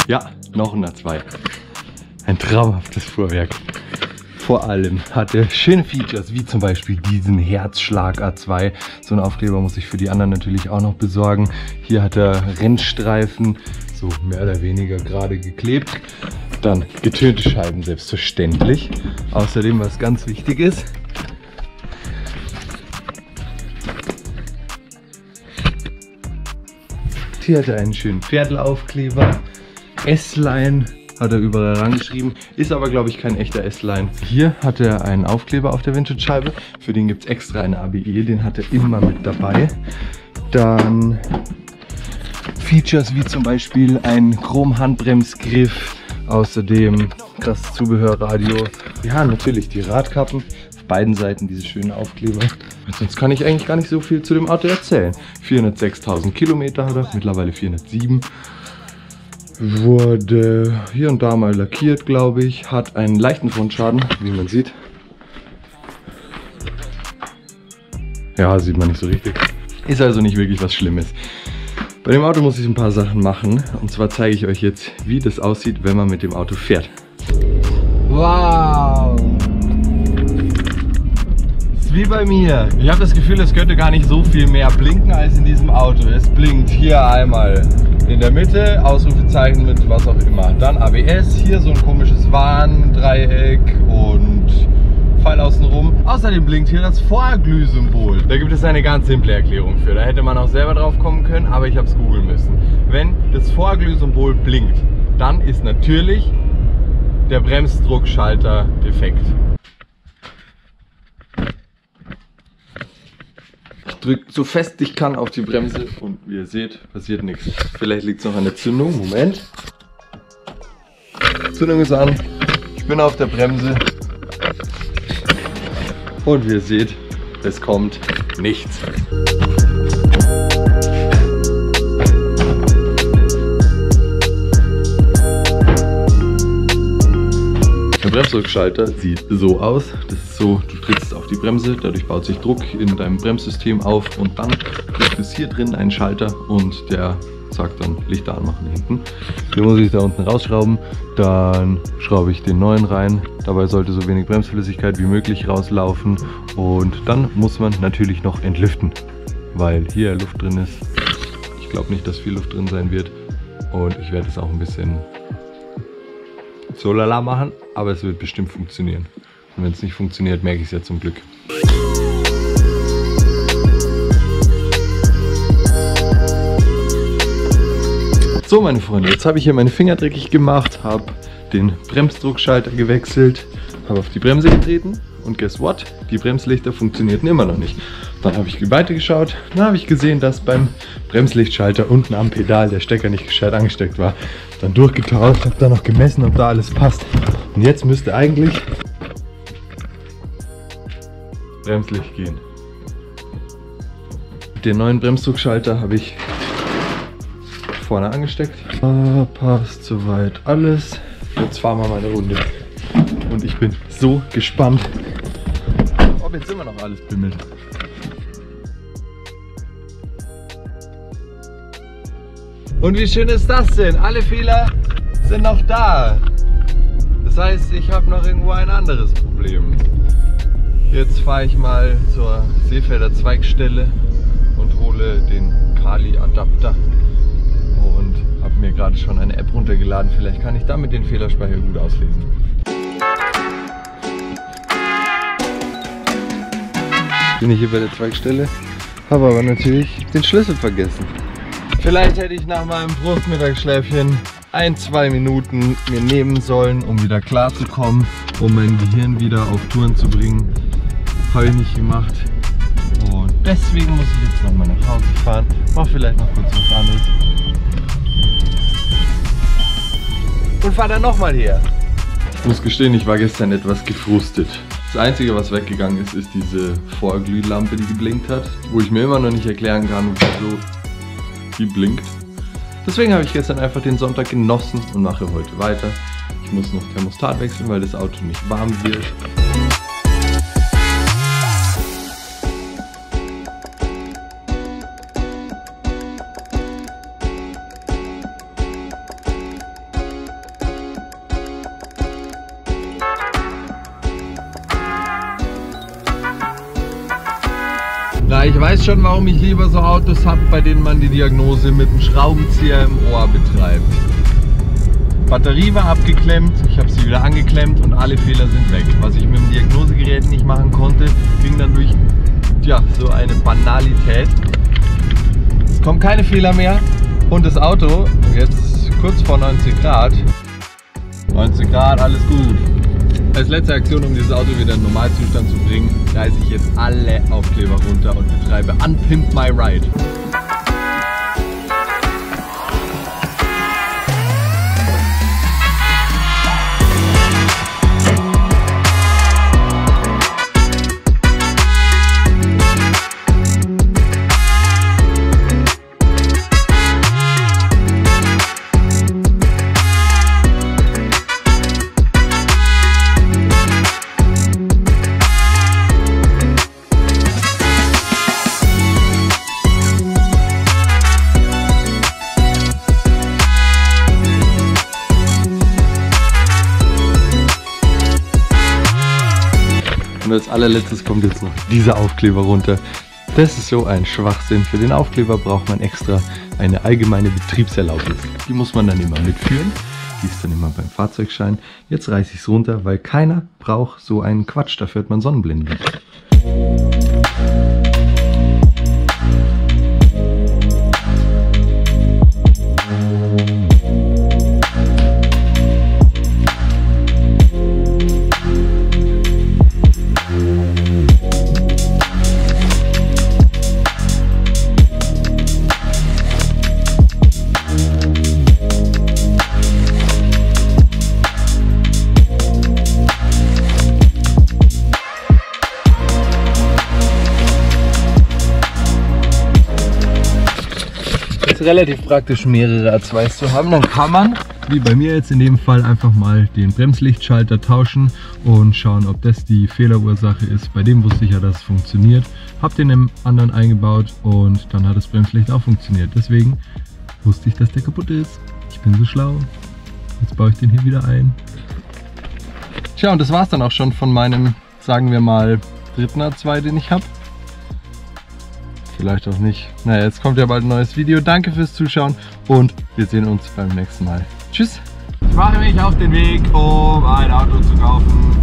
Ja, noch ein A2. Ein traumhaftes Fuhrwerk. Vor allem hat er schöne Features, wie zum Beispiel diesen Herzschlag A2. So einen Aufkleber muss ich für die anderen natürlich auch noch besorgen. Hier hat er Rennstreifen, so mehr oder weniger gerade geklebt. Dann getönte Scheiben, selbstverständlich. Außerdem, was ganz wichtig ist, hier hat er einen schönen Pferdelaufkleber. S-Line hat er überall rangeschrieben, ist aber glaube ich kein echter S-Line. Hier hat er einen Aufkleber auf der Windschutzscheibe, für den gibt es extra eine ABE, den hat er immer mit dabei. Dann Features wie zum Beispiel ein Chrom-Handbremsgriff, außerdem krasses Zubehörradio. Ja, natürlich die Radkappen, auf beiden Seiten diese schönen Aufkleber. Und sonst kann ich eigentlich gar nicht so viel zu dem Auto erzählen. 406.000 Kilometer hat er, mittlerweile 407. Wurde hier und da mal lackiert, glaube ich. Hat einen leichten Frontschaden, wie man sieht. Ja, sieht man nicht so richtig. Ist also nicht wirklich was Schlimmes. Bei dem Auto muss ich ein paar Sachen machen. Und zwar zeige ich euch jetzt, wie das aussieht, wenn man mit dem Auto fährt. Wow! Ist wie bei mir. Ich habe das Gefühl, es könnte gar nicht so viel mehr blinken als in diesem Auto. Es blinkt hier einmal in der Mitte, Ausrufezeichen mit was auch immer. Dann ABS, hier so ein komisches Warndreieck und Pfeil außenrum. Außerdem blinkt hier das Vorglühsymbol. Da gibt es eine ganz simple Erklärung für. Da hätte man auch selber drauf kommen können, aber ich habe es googeln müssen. Wenn das Vorglühsymbol blinkt, dann ist natürlich der Bremsdruckschalter defekt. Ich drücke so fest ich kann auf die Bremse und wie ihr seht, passiert nichts. Vielleicht liegt es noch an der Zündung. Moment. Zündung ist an. Ich bin auf der Bremse. Und wie ihr seht, es kommt nichts. Der Bremsdruckschalter sieht so aus. Das ist so, du trittst auf die Bremse, dadurch baut sich Druck in deinem Bremssystem auf und dann gibt es hier drin einen Schalter und der sagt dann Lichter anmachen hinten. Den muss ich da unten rausschrauben, dann schraube ich den neuen rein. Dabei sollte so wenig Bremsflüssigkeit wie möglich rauslaufen und dann muss man natürlich noch entlüften, weil hier Luft drin ist. Ich glaube nicht, dass viel Luft drin sein wird und ich werde es auch ein bisschen so lala machen, aber es wird bestimmt funktionieren. Und wenn es nicht funktioniert, merke ich es ja zum Glück. So meine Freunde, jetzt habe ich hier meine Finger dreckig gemacht, habe den Bremsdruckschalter gewechselt, habe auf die Bremse getreten und guess what? Die Bremslichter funktionierten immer noch nicht. Dann habe ich weitergeschaut, dann habe ich gesehen, dass beim Bremslichtschalter unten am Pedal der Stecker nicht gescheit angesteckt war. Dann durchgetauscht, habe dann noch gemessen, ob da alles passt. Und jetzt müsste eigentlich Bremslicht gehen. Den neuen Bremsdruckschalter habe ich vorne angesteckt. Passt soweit alles. Jetzt fahren wir mal eine Runde. Und ich bin so gespannt, ob jetzt immer noch alles bimmelt. Und wie schön ist das denn? Alle Fehler sind noch da. Das heißt, ich habe noch irgendwo ein anderes Problem. Jetzt fahre ich mal zur Seefelder Zweigstelle und hole den Kali-Adapter. Und habe mir gerade schon eine App runtergeladen. Vielleicht kann ich damit den Fehlerspeicher gut auslesen. Bin ich hier bei der Zweigstelle, habe aber natürlich den Schlüssel vergessen. Vielleicht hätte ich nach meinem Brustmittagsschläfchen 1-2 Minuten mir nehmen sollen, um wieder klar zu kommen, um mein Gehirn wieder auf Touren zu bringen. Habe ich nicht gemacht. Und deswegen muss ich jetzt nochmal nach Hause fahren. Mach vielleicht noch kurz was anderes. Und fahr dann nochmal her. Ich muss gestehen, ich war gestern etwas gefrustet. Das Einzige, was weggegangen ist, ist diese Vorglühlampe, die geblinkt hat. Wo ich mir immer noch nicht erklären kann, wieso die blinkt. Deswegen habe ich gestern einfach den Sonntag genossen und mache heute weiter. Ich muss noch Thermostat wechseln, weil das Auto nicht warm wird. ich weiß schon, warum ich lieber so Autos habe, bei denen man die Diagnose mit dem Schraubenzieher im Ohr betreibt. Batterie war abgeklemmt, ich habe sie wieder angeklemmt und alle Fehler sind weg. Was ich mit dem Diagnosegerät nicht machen konnte, ging dann durch so eine Banalität. Es kommen keine Fehler mehr und das Auto, jetzt kurz vor 90 Grad, 90 Grad, alles gut. Als letzte Aktion, um dieses Auto wieder in den Normalzustand zu bringen, reiße ich jetzt alle Aufkleber runter und betreibe Unpimp My Ride. Und als allerletztes kommt jetzt noch dieser Aufkleber runter. Das ist so ein Schwachsinn. Für den Aufkleber braucht man extra eine allgemeine Betriebserlaubnis. Die muss man dann immer mitführen. Die ist dann immer beim Fahrzeugschein. Jetzt reiße ich es runter, weil keiner braucht so einen Quatsch. Dafür hat man Sonnenblende. Relativ praktisch, mehrere A2s zu haben. Dann kann man, wie bei mir jetzt in dem Fall, einfach mal den Bremslichtschalter tauschen und schauen, ob das die Fehlerursache ist. Bei dem wusste ich ja, dass es funktioniert. Habe den im anderen eingebaut und dann hat das Bremslicht auch funktioniert. Deswegen wusste ich, dass der kaputt ist. Ich bin so schlau. Jetzt baue ich den hier wieder ein. Tja, und das war es dann auch schon von meinem, sagen wir mal, dritten A2, den ich habe. Vielleicht auch nicht. Naja, jetzt kommt ja bald ein neues Video. Danke fürs Zuschauen und wir sehen uns beim nächsten Mal. Tschüss! Ich mache mich auf den Weg, um ein Auto zu kaufen.